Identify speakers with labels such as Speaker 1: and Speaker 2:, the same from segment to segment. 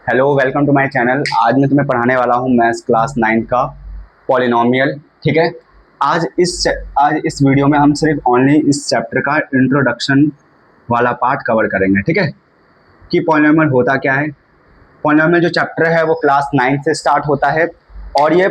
Speaker 1: Hello, welcome to my channel. आज मैं तुम्हें पढ़ाने वाला हूँ मैथ्स क्लास 9 का पॉलिनोमियल। ठीक है। आज इस वीडियो में हम सिर्फ ओनली इस चैप्टर का इंट्रोडक्शन वाला पार्ट कवर करेंगे। ठीक है, कि पॉलिनोमियल होता क्या है। पॉलिनोमियल जो चैप्टर है वो क्लास 9 से स्टार्ट होता है और ये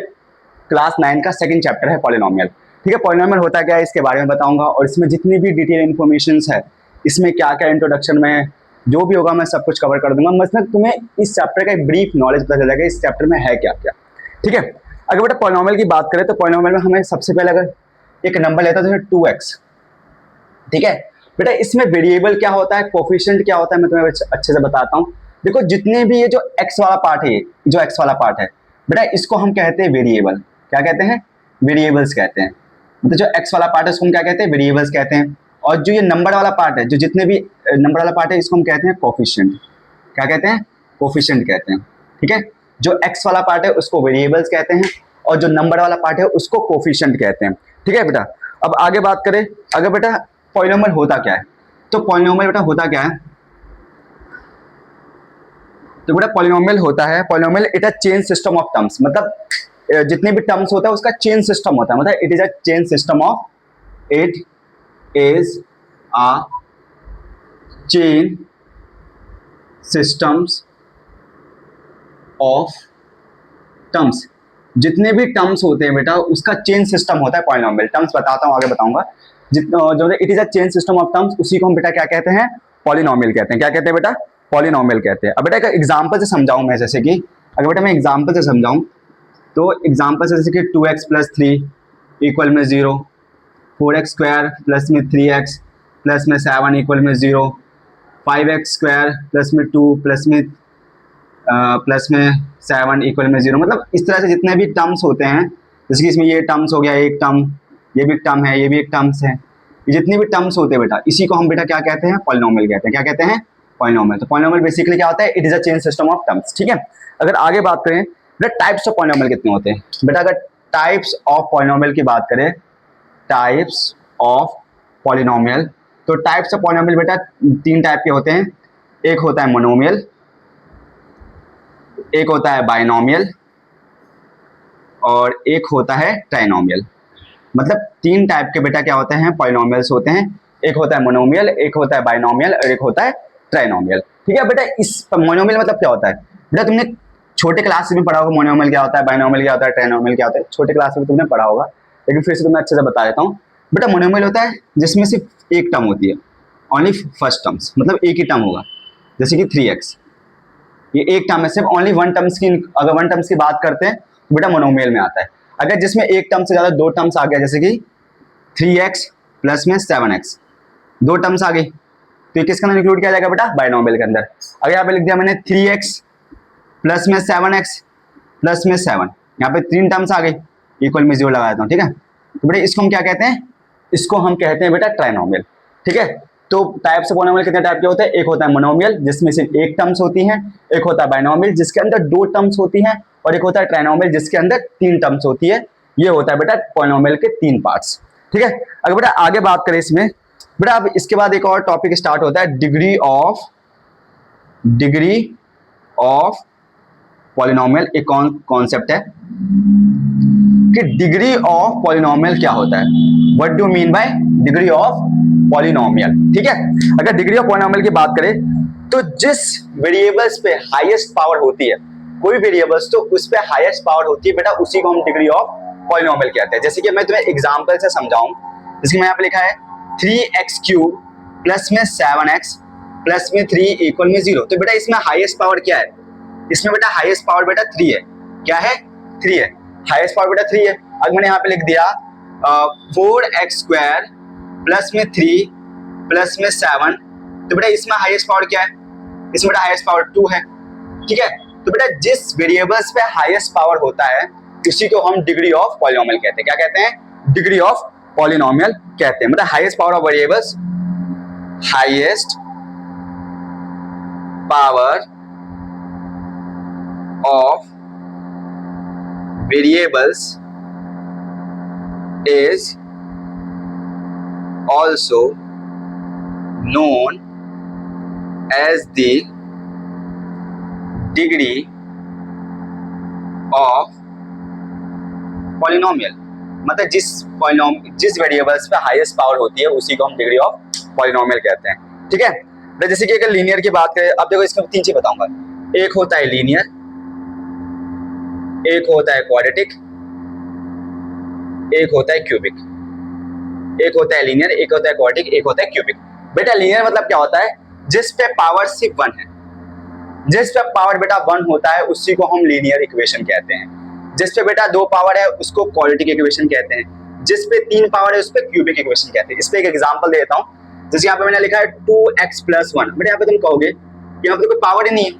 Speaker 1: क्लास 9 का सेकंड चैप्टर है पॉलिनोमियल। ठीक है, पॉलिनोमियल होता क्या है इसके बारे में बताऊंगा और इसमें जितनी भी डिटेल इन्फॉर्मेशन है, इसमें क्या क्या इंट्रोडक्शन में जो भी होगा मैं सब कुछ कवर कर दूंगा। मतलब तुम्हें इस चैप्टर का एक ब्रीफ नॉलेज पता चल जाएगा इस चैप्टर में है क्या क्या। ठीक है, अगर बेटा पॉलिनोमियल की बात करें तो पॉलिनोमियल में हमें सबसे पहले अगर एक नंबर लेता है तो 2x। ठीक है बेटा, इसमें वेरिएबल क्या होता है, कोफिशिएंट क्या होता है, मैं तुम्हें अच्छे से बताता हूँ। देखो, जितने भी ये जो x वाला पार्ट है, जो x वाला पार्ट है बेटा, इसको हम कहते हैं वेरिएबल। क्या कहते हैं? वेरिएबल्स कहते हैं। मतलब जो x वाला पार्ट है उसको हम क्या कहते हैं? वेरिएबल्स कहते हैं। और जो ये नंबर वाला पार्ट है, जो जितने भी नंबर वाला पार्ट है, इसको हम कहते हैं कोफिशिएंट। क्या कहते हैं? कोफिशिएंट कहते हैं। ठीक है, जो x वाला पार्ट है उसको वेरिएबल्स कहते हैं और जो नंबर वाला पार्ट है उसको कोफिशिएंट कहते हैं। ठीक है बेटा, अब आगे बात करें। अगर बेटा पॉलिनोमियल होता क्या है, तो पॉलिनोमियल बेटा होता क्या है, तो बेटा पॉलिनोमियल होता है, polynomial it a chain system of terms. मतलब जितने भी टर्म्स होता है उसका चेन सिस्टम होता है। मतलब it is a chain system of, it is a chain systems of terms. जितने भी टर्म्स होते हैं बेटा उसका चेन सिस्टम होता है पॉलिनोमियल। टर्म्स बताता हूँ, आगे बताऊंगा। जितना जो it is a chain system of terms, उसी को हम बेटा क्या कहते हैं? पॉलिनोमियल कहते हैं। क्या कहते हैं बेटा? पॉलिनोमियल कहते हैं। अब बेटा एक एग्जांपल से समझाऊं मैं, जैसे कि अगर बेटा मैं एग्जांपल से समझाऊं तो एग्जांपल से जैसे कि 2x प्लस 3 इक्वल में 0, 4x स्क्वायर प्लस में 3x प्लस में 7 इक्वल में 0, 5x स्क्वायर प्लस में 2 प्लस में 7 इक्वल में 0। मतलब इस तरह से जितने भी टर्म्स होते हैं, जैसे कि इसमें ये टर्म्स हो गया, एक टर्म, ये भी एक टर्म है, ये भी एक टर्म्स है, ये जितने भी टर्म्स होते हैं बेटा, इसी को हम बेटा क्या कहते हैं? पॉलिनोमियल कहते हैं। क्या कहते हैं? पॉलिनोमियल। तो पॉलिनोमियल बेसिकली क्या होता है? It is a chain system of terms. ठीक है, अगर आगे बात करें बेटा टाइप्स ऑफ पॉलिनोमियल कितने होते हैं बेटा, अगर टाइप्स ऑफ पॉलिनोमियल की बात करें, टाइप्स ऑफ पॉलिनोमियल, तो टाइप्स ऑफ पॉलिनोमियल बेटा 3 टाइप के होते हैं। एक होता है मोनोमियल, एक होता है बाइनोमियल और एक होता है ट्राइनोमियल। मतलब 3 टाइप के बेटा क्या होते हैं? पॉलिनोमियल्स होते हैं। एक होता है मोनोमियल, एक होता है बाइनोमियल और एक होता है ट्राइनोमियल। ठीक है बेटा, इस मोनोमियल मतलब क्या होता है बेटा, तुमने छोटे क्लास में पढ़ा होगा मोनोमियल क्या होता है, बाइनोमियल क्या होता है, ट्राइनोमियल क्या होता है। छोटे क्लास में तुमने पढ़ा होगा, लेकिन फिर से तुम्हें अच्छे से बता देता हूँ। बेटा मोनोमियल होता है जिसमें सिर्फ एक टर्म होती है, ओनली फर्स्ट टर्म्स, मतलब एक ही टर्म होगा। जैसे कि 3x, ये एक टर्म है, सिर्फ ओनली वन टर्म्स की, अगर वन टर्म्स की बात करते हैं तो बेटा मोनोमियल में आता है। अगर जिसमें एक टर्म से ज्यादा 2 टर्म्स आ गया, जैसे कि 3x प्लस में 7x, 2 टर्म्स आ गई, तो ये किसके अंदर इंक्लूड किया जाएगा बेटा? बाइनोमियल के अंदर। अगर यहाँ पे लिख दिया मैंने 3x प्लस में 7x प्लस में 7, यहाँ पे 3 टर्म्स आ गई, इक्वल में 0 लगा देता हूँ। ठीक है, तो बेटा इसको हम क्या कहते हैं? इसको हम कहते हैं बेटा ट्राइनोमियल। ठीक है, तो टाइप्स ऑफ मोनोमियल कितने टाइप के होते हैं? एक होता है मोनोमियल जिसमें सिर्फ एक टर्म्स होती हैं, एक होता है बाइनोमियल जिसके अंदर 2 टर्म्स होती हैं, और एक होता है ट्राइनोमियल जिसके अंदर 3 टर्म्स होती है। ये होता है बेटा पॉलिनोमियल के 3 पार्ट्स। ठीक है, अगर बेटा आगे बात करें इसमें बेटा, अब इसके बाद एक और टॉपिक स्टार्ट होता है, डिग्री ऑफ पॉलिनोमियल। एक कॉन्सेप्ट है कि डिग्री ऑफ पॉलिनोमियल क्या होता है, what do mean by degree of polynomial. ठीक है, अगर डिग्री ऑफ पॉलिनोमियल की बात करें तो जिस वेरिएबल्स पे हाईएस्ट पावर होती है, कोई वेरिएबल्स तो उस पे हाईएस्ट पावर होती है बेटा, उसी को हम डिग्री ऑफ पॉलिनोमियल कहते हैं। जैसे कि मैं तुम्हें एग्जांपल से समझाऊं, जैसे मैं यहाँ पे लिखा है 3x³ प्लस में 7x प्लस में 3 इक्वल में 0, तो बेटा इसमें हाईएस्ट पावर क्या है? इसमें बेटा हाईएस्ट पावर बेटा 3 है। क्या है? 3 है, हाईएस्ट पावर बेटा 3 है। अगर मैंने यहाँ पे लिख दिया 4x² प्लस में 3 प्लस में 7, तो बेटा इसमें हाईएस्ट पावर क्या है? इसमें बेटा हाईएस्ट पावर 2 है। ठीक है, तो बेटा जिस वेरिएबल्स पे हाईएस्ट पावर होता है उसी को हम डिग्री ऑफ पॉलिनोमियल कहते हैं। क्या कहते हैं? डिग्री ऑफ पॉलिनोमियल कहते हैं। मतलब highest power of variables, highest power of variables is also known as the degree of polynomial, मतलब जिस वेरिएबल्स पे हाईएस्ट पावर होती है उसी को हम डिग्री ऑफ पॉलिनोमियल कहते हैं। ठीक है, तो जैसे कि अगर लीनियर की बात करें, अब देखो इसमें तीन चीज बताऊंगा। एक होता है लीनियर, एक होता है क्वाड्रेटिक, एक होता है क्यूबिक। एक होता है लीनियर, एक होता है क्वाड्रेटिक, एक होता है क्यूबिक। बेटा लीनियर मतलब क्या होता है? जिस पे पावर सिर्फ 1 है, जिस पे पावर बेटा 1 होता है उसी को हम लीनियर इक्वेशन कहते हैं। जिस पे बेटा 2 पावर है उसको क्वाड्रेटिक इक्वेशन कहते हैं। जिस पे 3 पावर है उस पे क्यूबिक इक्वेशन कहते हैं। इस पे एक एग्जांपल दे देता हूं। जैसे यहाँ पे मैंने लिखा है 2x + 1। बेटा यहाँ पे तुम कहोगे कि यहाँ पे कोई पावर ही नहीं है।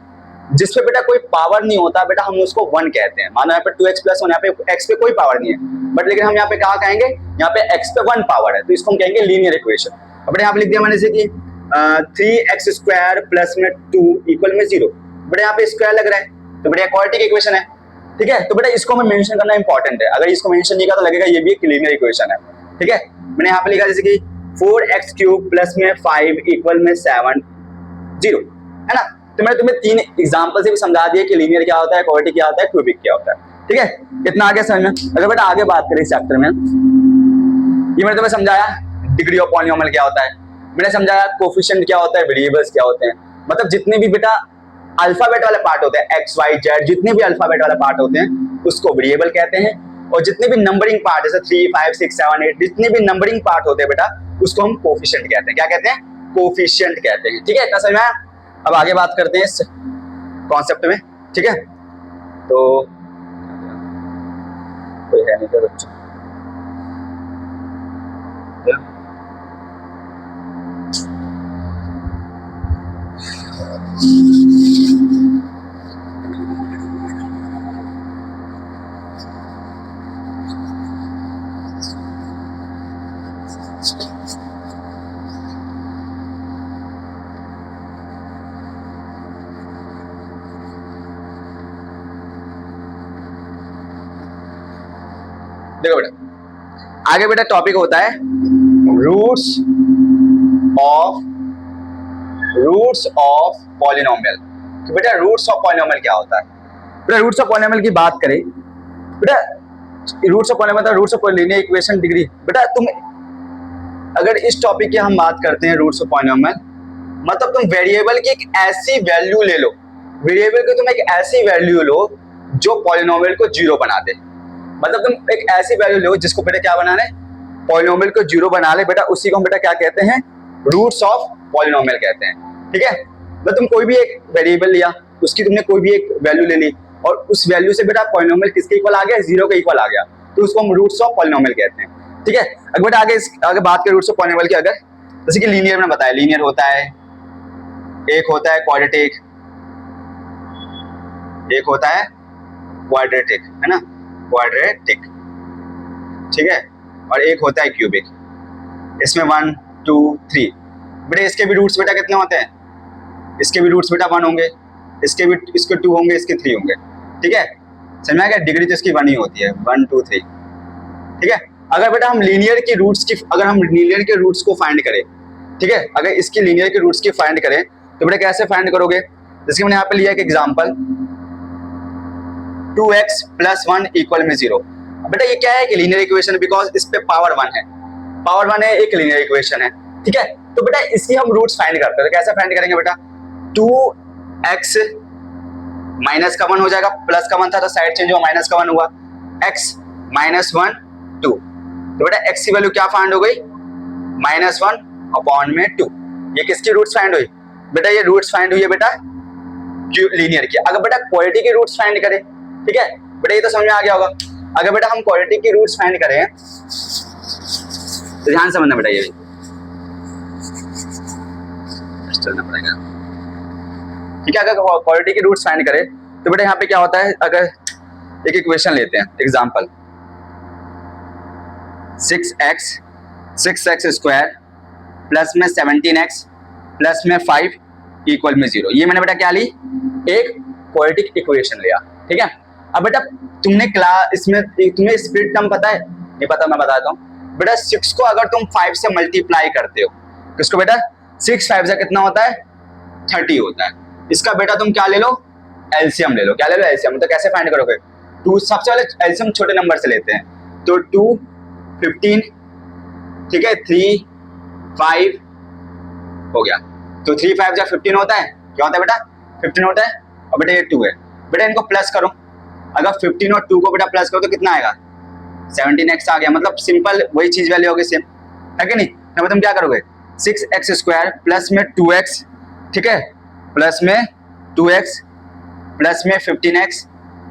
Speaker 1: जिस पे बेटा कोई पावर नहीं होता बेटा हम उसको 1 कहते हैं। मानो यहाँ पे 2x + 1, यहाँ पे x पे कोई पावर नहीं है, बट लेकिन हम यहाँ पे क्या कहेंगे? यहाँ पे x पे 1 पावर है, तो इसको हम कहेंगे लीनियर इक्वेशन। अब बेटा यहाँ पे लिख दिया मैंने, जैसे कि 3x² + 2 = 0। बेटा यहाँ पे स्क्वायर लग रहा है, तो बेटा क्वाड्रेटिक इक्वेशन है। ठीक है, तो बेटा इसको हमें मेंशन करना इंपॉर्टेंट है। अगर इसको मेंशन नहीं किया तो लगेगा ये भी एक लीनियर इक्वेशन है। ठीक है, मैंने यहाँ पे लिखा जैसे कि 4x³ + 5 = 7 0, है ना। तो मैंने तुम्हें 3 एग्जांपल से भी समझा दिया कि लीनियर क्या होता है, क्वाड्रेटिक क्या होता है, क्यूबिक क्या होता है। ठीक है, इतना आगे समझ में। अगर बेटा आगे बात करें इस चैप्टर में, ये मैंने तुम्हें समझाया डिग्री ऑफ पॉलिनोमियल क्या होता है, मैंने समझाया कोफिशिएंट क्या होता है, वेरिएबल्स क्या होते हैं। मतलब जितने भी बेटा अल्फाबेट वाले पार्ट होते हैं, x y z, जितने भी अल्फाबेट वाले पार्ट होते हैं उसको वेरिएबल कहते हैं। और जितने भी नंबरिंग पार्ट जैसे 3 5 6 7 8, जितने भी नंबरिंग पार्ट होते हैं बेटा उसको हम कोफिशिएंट कहते हैं। क्या कहते हैं? कोफिशिएंट कहते हैं। ठीक है, इतना समझ में आया। अब आगे बात करते हैं इस कॉन्सेप्ट में। ठीक है, तो कोई है नहीं क्या बच्चा? देखो बेटा, आगे बेटा टॉपिक होता है रूट्स ऑफ पॉलिनोमियल। तो बेटा रूट्स ऑफ पॉलिनोमियल क्या होता है? बेटा रूट्स ऑफ पॉलिनोमियल की बात करें, बेटा roots of polynomial, roots of linear equation degree. बेटा तुम अगर इस टॉपिक की हम बात करते हैं रूट्स ऑफ पॉलिनोमियल, मतलब तुम वेरिएबल की एक ऐसी वैल्यू ले लो, वेरिएबल की तुम एक ऐसी वैल्यू लो जो पॉलिनोमियल को 0 बना दे। मतलब तुम एक ऐसी वैल्यू लो जिसको बेटा क्या बनाना है? पॉलिनोमियल को 0 बना ले। बेटा उसी को हम बेटा क्या कहते हैं? रूट्स ऑफ पॉलिनोमियल कहते हैं। ठीक है, मतलब तुम कोई भी एक वेरिएबल लिया, उसकी तुमने कोई भी एक वैल्यू ले ली और उस वैल्यू से बेटा पॉलिनोमियल किसके इक्वल आ गया? 0 के इक्वल आ गया, तो उसको हम रूट्स ऑफ पॉलिनोमियल कहते हैं। ठीक है, अगर बेटा आगे बात करें रूट्स ऑफ पॉलिनोमियल की, अगर जैसे कि लीनियर में बताया, लीनियर होता है, एक होता है क्वाड्रेटिक, एक होता है क्वाड्रेटिक, है ना, क्वाड्रेटिक। ठीक है, और एक होता है क्यूबिक। इसमें 1 2 3। बेटा इसके भी रूट्स बेटा कितने होते हैं? इसके भी रूट्स बेटा 1 होंगे, इसके 2 होंगे, इसके 3 होंगे। ठीक है, समझ में आ गया? डिग्री तो इसकी 1 ही होती है, 1 2 3। ठीक है, अगर बेटा हम लीनियर के रूट्स को फाइंड करें, ठीक है, अगर इसकी लीनियर के रूट्स की फाइंड करें तो बेटा कैसे फाइंड करोगे? जैसे मैंने यहाँ पे लिया एक एग्जांपल, 2x + 1 = 0। बेटा ये क्या है कि लीनियर इक्वेशन, बिकॉज इस पे पावर 1 है, पावर 1 है, एक लीनियर इक्वेशन है। ठीक है, तो बेटा इसकी हम रूट्स फाइंड करते हैं। तो कैसे फाइंड करेंगे बेटा? 2x माइनस का 1 हो जाएगा, प्लस का 1 था तो साइड चेंज हुआ, माइनस का 1 हुआ, x - 1 2। तो बेटा x की वैल्यू क्या फाइंड हो गई? -1/2। ये किसकी रूट्स फाइंड हुई? बेटा ये रूट्स फाइंड हुई है बेटा लीनियर की। अगर बेटा क्वाड्रेटिक की रूट्स फाइंड करें, ठीक है बेटा, ये तो समझ में आ गया होगा। अगर बेटा हम क्वाड्रेटिक की रूट्स फाइंड करें तो ध्यान समझना बेटा, ये भी चलना पड़ेगा। ठीक है, अगर क्वाड्रेटिक की रूट्स फाइंड करें तो बेटा यहाँ पे क्या होता है? अगर एक इक्वेशन लेते हैं, एग्जांपल 6x स्क्वायर प्लस में 17x प्लस में 5 = 0। ये मैंने बेटा क्या ली? एक क्वाड्रेटिक इक्वेशन लिया। ठीक है, अब बेटा तुमने तुम्हें स्प्लिट टर्म पता है? नहीं पता, मैं बताता हूँ बेटा। 6 को अगर तुम 5 से मल्टीप्लाई करते हो, किसको बेटा? 6 5 से कितना होता है? 30 होता है। इसका बेटा तुम क्या ले लो? एलसीएम ले लो। क्या ले लो? एलसीएम। तो कैसे फाइंड करोगे? टू, सबसे पहले एलसीएम छोटे नंबर से लेते हैं, तो 2, 15, ठीक है, 3, 5 हो गया। तो 3, 5 जब 15 होता है, क्या होता है बेटा? 15 होता है। और बेटा ये 2 है। बेटा इनको प्लस करो, अगर 15 और 2 को बेटा प्लस करो तो कितना आएगा? 17x आ गया। मतलब सिंपल वही चीज वैल्यू होगी सेम, है कि नहीं? तो तुम क्या करोगे? 6x² प्लस में 2x, ठीक है, प्लस में 2x प्लस में 15x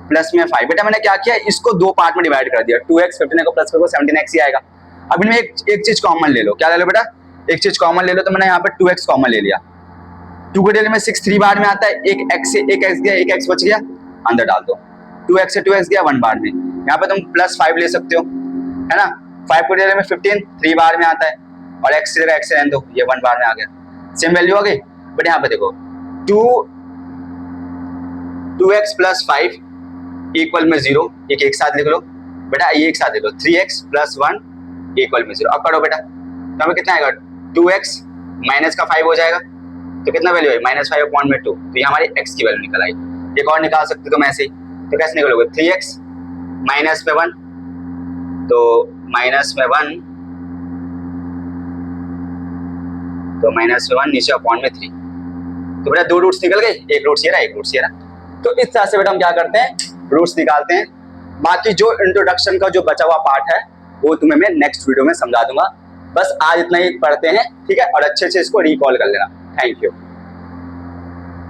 Speaker 1: प्लस में 5। बेटा मैंने क्या किया, इसको दो पार्ट में डिवाइड कर दिया। 2x 15 को प्लस करो 17x ही आएगा। अब इनमें एक चीज कॉमन ले लो। क्या ले लो बेटा? एक चीज कॉमन ले लो। तो मैंने यहाँ पे 2x कॉमन ले लिया। 2 को डेली में 6 3 बार में आता है, एक x से एक x गया, एक x बच गया, अंदर डाल दो। 2x से 2x गया 1 बार में। यहाँ पे तुम प्लस 5 ले सकते हो, है ना? 5 को डेली में 15 3 बार में आता है, और x से x से रहने दो, ये 1 बार में आ गया। सेम वैल्यू हो गई। बट यहाँ पे देखो 2x प्लस 5 इक्वल में 0, एक साथ लिख लो बेटा, ये एक साथ लिख लो। 3x प्लस 1 इक्वल में 0। अब करो बेटा, तो हमें कितना आएगा? 2x माइनस का 5 हो जाएगा, तो कितना वैल्यू है? -5/2। तो ये हमारी x की वैल्यू निकल आई। एक और निकाल सकते हो तुम ऐसे ही। तो कैसे निकलोगे? 3x माइनस में 1, तो माइनस में 1, तो माइनस में 1 नीचे अपॉन में 3। तो बेटा दो रूट्स निकल गए, एक रूट्स ये रहा, एक रूट्स ये रहा। तो इस तरह से बेटा हम क्या करते हैं? रूट्स निकालते हैं। बाकी जो इंट्रोडक्शन का जो बचा हुआ पार्ट है वो तुम्हें मैं नेक्स्ट वीडियो में समझा दूंगा। बस आज इतना ही पढ़ते हैं, ठीक है? और अच्छे से इसको रिकॉल कर लेना। Thank you.